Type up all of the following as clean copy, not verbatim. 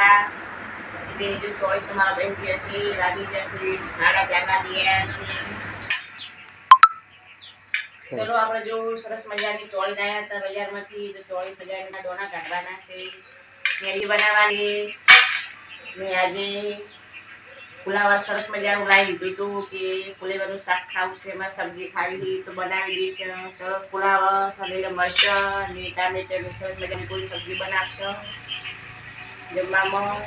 હતા એટલે જો સોળી તમારા બેન જશે રાજી જશે સાડા ચારના દિયા છે ચલો આપણે જો સરસ મજાની ચોળી લાયા હતા બજારમાંથી તો 40,000ના દોણા કાઢવાના છે મેરી બનાવવાની ને આજે ફુલાવર સરસ મજાનું લાવી દીધું હતું કે ફુલેવરનું શાક ખાવું છે એમાં સબ્જી ખાવી તો બનાવી દઈશ ચલો ફુલાવર લીલા મરચાં અને ટામેટાની સરસ મજાની કોઈ સબ્જી બનાવશો જમવામાં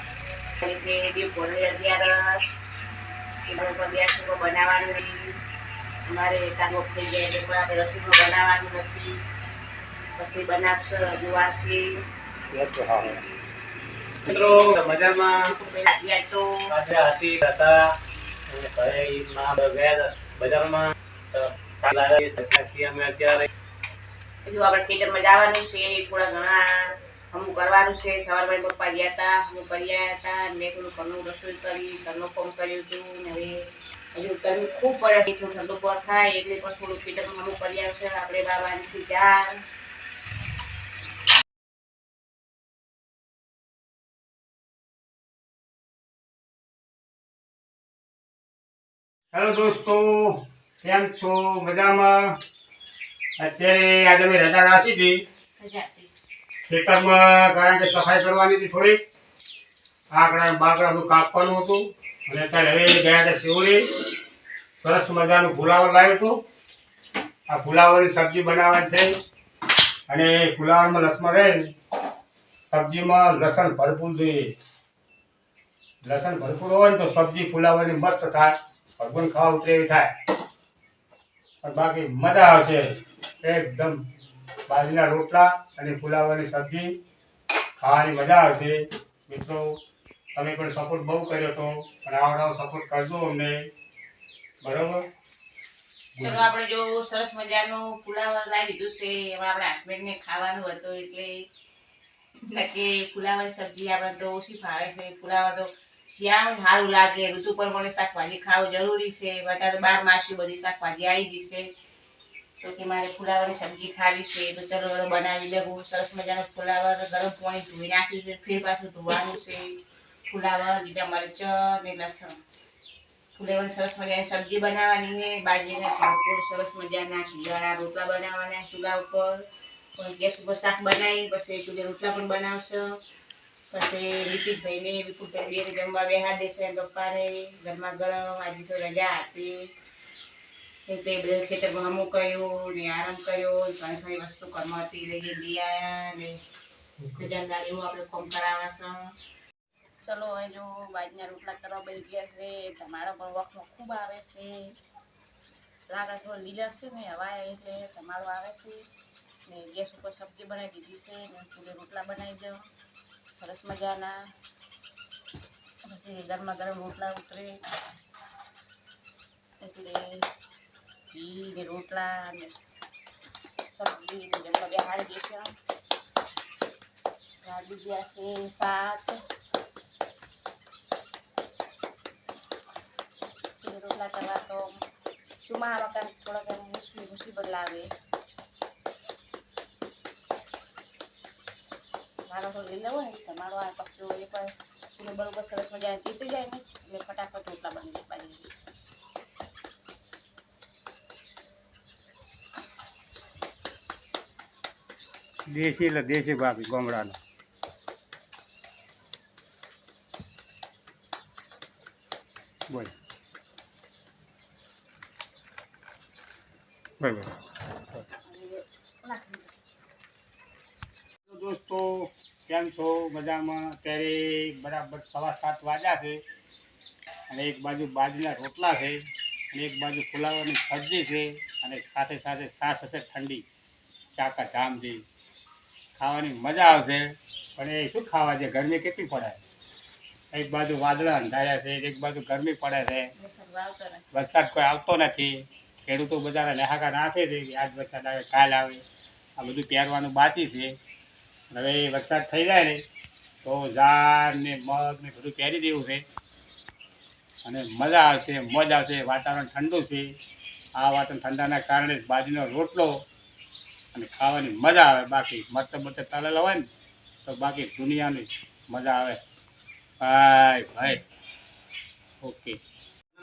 એટલે બે પોળી અગિયારસ ગેસ ઉપર બનાવવાનું અમારે તાંગો થઈ જાય એટલે કોઈ આપણે રસોઈમાં બનાવવાનું નથી પછી બનાવશો ગુવાસી મિત્રો મજામાં બજારમાં અમે અત્યારે હજુ આપણે ખેતરમાં જવાનું છે થોડા ઘણા અમુક કરવાનું છે સવારમાં પપ્પા ગયા હતા હું કરી આવ્યા હતા મેં થોડું ઘરનું રસોઈ કરી ઘરનું કામ કર્યું હતું ને હવે હજુ ગરમી ખૂબ પડે છે થોડું ઠંડુ પર થાય એટલે પણ થોડું ખેતરમાં અમુક કરી આવશે આપણે બાબાની સી ચાર હેલો દોસ્તો કેમ છો મજામાં અત્યારે આજે અમે રજા રાખી હતી ખેતરમાં કારણ કે સફાઈ કરવાની હતી થોડીક આકડા બાકડા બધું કાપવાનું હતું અને અત્યારે હવે ગયા હતા શિવડી સરસ મજાનું ફુલાવર લાવ્યું હતું આ ફુલાવરની સબ્જી બનાવવાની છે અને ફુલાવરમાં લસણ રહે સબ્જીમાં લસણ ભરપૂર જોઈએ લસણ ભરપૂર હોય ને તો સબ્જી ફુલાવરની મસ્ત થાય ભગવાન ખાવા ઉતરે એવી થાય પણ બાકી મજા આવશે એકદમ બાજરીના રોટલા અને ફુલાવરની સબ્જી ખાવાની મજા આવશે મિત્રો તમે પણ સપોર્ટ બહુ કર્યો હતો અને આવડાવો સપોર્ટ કરજો અમને બરોબર ચલો આપણે જો સરસ મજાનું ફુલાવર લાવી દીધું છે એમાં આપણે હસબન્ડને ખાવાનું હતું એટલે કે ફુલાવર સબ્જી આપણે તો ઓછી ભાવે છે ફુલાવર તો શિયાળામાં સારું લાગે ઋતુ પ્રમાણે શાકભાજી ખાવું જરૂરી છે અત્યારે 12 માસી બધી શાકભાજી આવી ગઈ છે તો કે મારે ફુલાવરની સબ્જી ખાવી છે તો ચલો બનાવી દેવું સરસ મજાનું ફુલાવર ગરમ પાણી ધોઈ નાખ્યું છે ફેર પાછું ધોવાનું છે ફુલાવર લીલા મરચાં ને લસણ ફુલાવરની સરસ મજાની સબ્જી બનાવવાની છે બાજરીને ભરપૂર સરસ મજાના ઘીવાળા રોટલા બનાવવાના ચૂલા ઉપર ગેસ ઉપર શાક બનાવી પછી ચૂલે રોટલા પણ બનાવશો પછી નીતિશભાઈને વિપુલભાઈ બેને જમવા બેહાર દેશે પપ્પાને ગરમા ગરમ આજે તો રજા હતી એટલે બધા ખેતરમાં અમુક કર્યું ને આરામ કર્યો ઘણી ઘણી વસ્તુ ઘરમાં હતી લઈ આવ્યા ને ખજાનદારીમાં આપણે ફોર્મ કરાવવા છે ચલો હવે જો બાજરીના રોટલા કરવા બધી ગયા છે તમારો પણ વખતમાં ખૂબ આવે છે લાગે થોડો લીલા છે ને હવા એટલે તમારો આવે છે ને ગેસ ઉપર સબ્જી બનાવી દીધી છે ને ચૂલે રોટલા બનાવી દો સરસ મજાના પછી ગરમા ગરમ રોટલા ઉતરે એટલે ઘી ને રોટલા ને સબ્જી જમવા બેહાડી દેશે રાંધી ગયા છે શાક રોટલા કરવા તો ચુમારા કામ થોડાક મુસીબત લાગે મારો તો લઈ લેવો ને તમારો આ પક્ષીઓ એ પણ બરોબર સરસ મજા જીતી જાય ને એટલે ફટાફટ રોટલા બની પાડી દેશી એટલે દેશી ભાભી ગોમડાનો બોલ બરાબર દોસ્તો કેમ છો મજામાં અત્યારે બરાબર 7:15 વાગ્યા છે અને એક બાજુ બાજરીના રોટલા છે અને એક બાજુ ફુલાવરની સબ્જી છે અને સાથે સાથે છાશ હશે ઠંડી ચાકા જામથી ખાવાની મજા આવશે પણ એ શું ખાવા છે ગરમી કેટલી પડે એક બાજુ વાદળા અંધાર્યા છે એક બાજુ ગરમી પડે છે વરસાદ કોઈ આવતો નથી ખેડૂતો બધા લેહાકા નાખે છે કે આજ વરસાદ આવે કાલ આવે આ બધું પહેરવાનું બાકી છે હવે વરસાદ થઈ જાય ને તો ઝાડ ને મગ ને બધું પહેરી દેવું છે અને મજા આવશે મોજ આવશે વાતાવરણ ઠંડુ છે આ વાતાવરણ ઠંડાના કારણે બાજરીનો રોટલો અને ખાવાની મજા આવે બાકી મરચાં તળેલા હોય ને તો બાકી દુનિયાની મજા આવે ભાઈ ભાઈ ઓકે.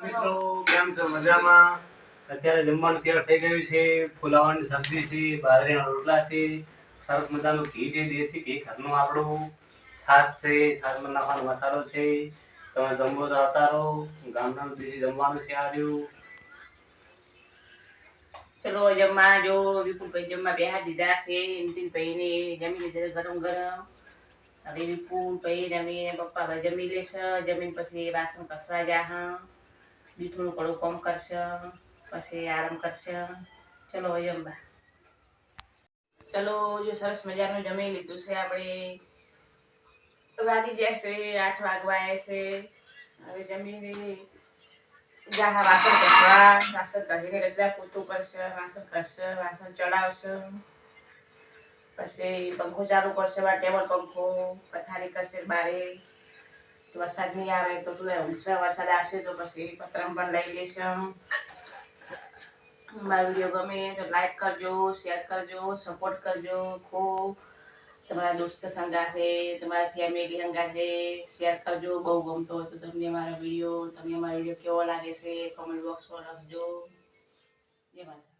મિત્રો કેમ છો મજામાં? અત્યારે જમવાનું તૈયાર થઈ ગયું છે. ફુલાવાની સબ્જી છે, બાજરીના રોટલા છે, સરસ મજાનું ઘી છે, દેશી ઘી ઘરનું આપણું, છાશ છે, છાશમાં નાખવાનો મસાલો છે. તમે જમવો તો આવતા રહો. ગામડાનું દેશી જમવાનું છે આવ્યું. ચલો જમવા જો વિપુલભાઈ જમવા બેહા દીધા છે. નીતિનભાઈને જમી લીધા ગરમ ગરમ. હવે વિપુલભાઈ જમીને પપ્પા ભાઈ જમી લેશે. જમીન પછી વાસણ કસવા જા. બી થોડું ઘણું કામ કરશે, પછી આરામ કરશે. ચલો જમવા. ચલો જો સરસ મજાનું જમી લીધું છે આપણે. વાગી જશે 8 વાગવા આવ્યા છે. હવે જમીને જાહા વાસણ કસવા. વાસણ કાઢીને કચરા પોતું કરશે, વાસણ કરશે, વાસણ ચડાવશે. પછી પંખો ચાલુ કરશે, ટેબલ પંખો પથારી કરશે બારે. વરસાદ નહીં આવે તો ઊંચા વરસાદ આવશે તો પછી પતંગ પણ લઈ લેશે. મારો વિડીયો ગમે તો લાઈક કરજો, શેર કરજો, સપોર્ટ કરજો. ખૂબ તમારા દોસ્ત સંગાથે, તમારા ફેમિલી સંગાથે શેર કરજો. બહુ ગમતો હોય તો તમને મારો વિડીયો કેવો લાગે છે કોમેન્ટ બોક્સમાં લખજો. જય માતા.